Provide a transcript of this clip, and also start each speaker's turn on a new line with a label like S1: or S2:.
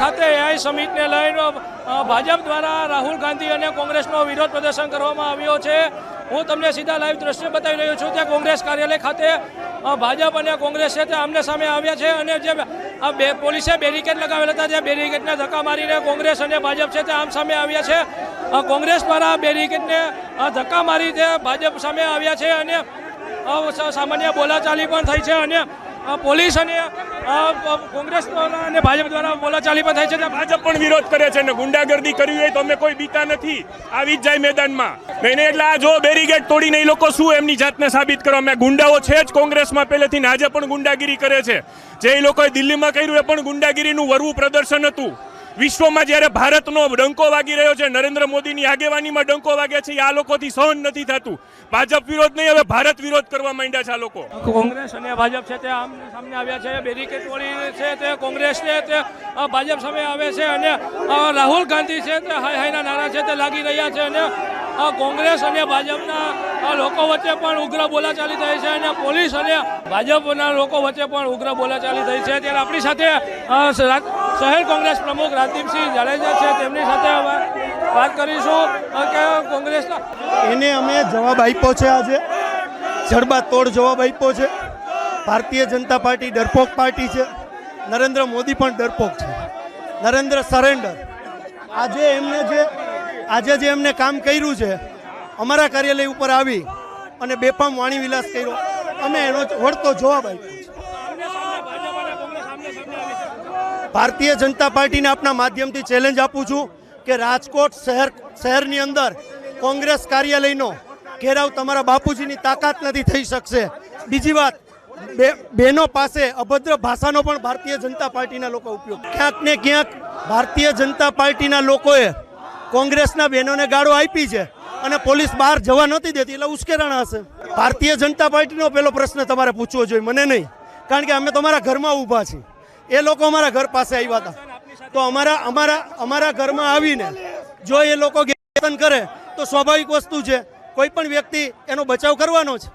S1: ખાતે એઆઈ સમિટને લઈને ભાજપ દ્વારા રાહુલ ગાંધી અને કોંગ્રેસનો વિરોધ પ્રદર્શન કરવામાં આવ્યો છે। હું તમને સીધા લાઈવ દ્રશ્ય બતાવી રહ્યો છું ત્યાં કોંગ્રેસ કાર્યાલય ખાતે ભાજપ અને કોંગ્રેસ છે તે આમને સામે આવ્યા છે અને જે પોલીસે બેરિકેડ લગાવેલા હતા તે બેરિકેડને ધક્કા મારીને કોંગ્રેસ અને ભાજપ છે તે આમ સામે આવ્યા છે। કોંગ્રેસ દ્વારા બેરિકેડને ધક્કા મારી તે ભાજપ સામે આવ્યા છે અને સામાન્ય બોલાચાલી પણ થઈ છે અને પોલીસ અને કોંગ્રેસ અને ભાજપ દ્વારા બોલાચાલી પણ થઈ છે।
S2: ભાજપ પણ વિરોધ કરે છે ને ગુંડાગર્દી કરવી હોય તો અમે કોઈ બીતા નથી, આવી જ જાય મેદાનમાં નહીં। એટલે આ જો બેરિકેડ તોડીને એ લોકો શું એમની જાતને સાબિત કરવા, અમે ગુંડાઓ છે જ કોંગ્રેસમાં પહેલેથી ને આજે પણ ગુંડાગીરી કરે છે। જે એ લોકોએ દિલ્હીમાં કર્યું એ પણ ગુંડાગીરીનું વરવું પ્રદર્શન હતું। વિશ્વમાં જ્યારે ભારતનો ડંકો વાગી રહ્યો છે, નરેન્દ્ર મોદીની આગેવાનીમાં ડંકો વાગે છે, આ લોકોથી સહન નથી થતું। ભાજપ વિરોધ નહીં, હવે ભારત વિરોધ કરવા માંડ્યા છે આ લોકો।
S1: કોંગ્રેસ અને ભાજપ છે તે આમ સામે આવ્યા છે, બેરિકેડ તોડી છે તે કોંગ્રેસ છે તે ભાજપ સામે આવે છે અને રાહુલ ગાંધી છે તે હાય હાયના નારા છે તે લાગી રહ્યા છે અને કોંગ્રેસ અને ભાજપના લોકો વચ્ચે પણ ઉગ્ર બોલાચાલી થઈ છે અને પોલીસ અને ભાજપના લોકો વચ્ચે પણ ઉગ્ર બોલાચાલી થઈ છે। ત્યારે આપણી સાથે શહેર કોંગ્રેસ પ્રમુખ રાજદીપસિંહ જાડેજા છે, તેમની સાથે વાત કરીશું કે કોંગ્રેસના
S3: એને અમે જવાબ આપ્યો છે, આજે જડબાતોડ જવાબ આપ્યો છે। ભારતીય જનતા પાર્ટી ડરપોક પાર્ટી છે, નરેન્દ્ર મોદી પણ ડરપોક છે, નરેન્દ્ર સરેન્ડર। આજે જે એમને કામ કર્યું છે, અમારા કાર્યાલય ઉપર આવી અને બેફામ વાણી વિલાસ કર્યો, અમે એનો વળતો જવાબ આપ્યો છે। ભારતીય જનતા પાર્ટીને આપના માધ્યમથી ચેલેન્જ આપું છું કે રાજકોટ શહેરની અંદર કોંગ્રેસ કાર્યાલયનો ઘેરાવ તમારા બાપુજીની તાકાત નથી થઈ શકશે। બીજી વાત, બહેનો પાસે અભદ્ર ભાષાનો પણ ભારતીય જનતા પાર્ટીના લોકો ઉપયોગ, ક્યાંક ને ક્યાંક ભારતીય જનતા પાર્ટીના લોકોએ કોંગ્રેસના બહેનોને ગાળો આપી છે અને પોલીસ બહાર જવા નથી દેતી એટલે ઉશ્કેરણા હશે। ભારતીય જનતા પાર્ટીનો પહેલો પ્રશ્ન તમારે પૂછવો જોઈએ, મને નહીં, કારણ કે અમે તમારા ઘરમાં ઊભા છીએ। એ લોકો અમારા ઘર પાસે આવ્યા હતા તો અમારા ઘરમાં આવીને જો એ લોકો ગેરવર્તન કરે તો સ્વાભાવિક વસ્તુ છે, કોઈ પણ વ્યક્તિ એનો બચાવ કરવાનો છે।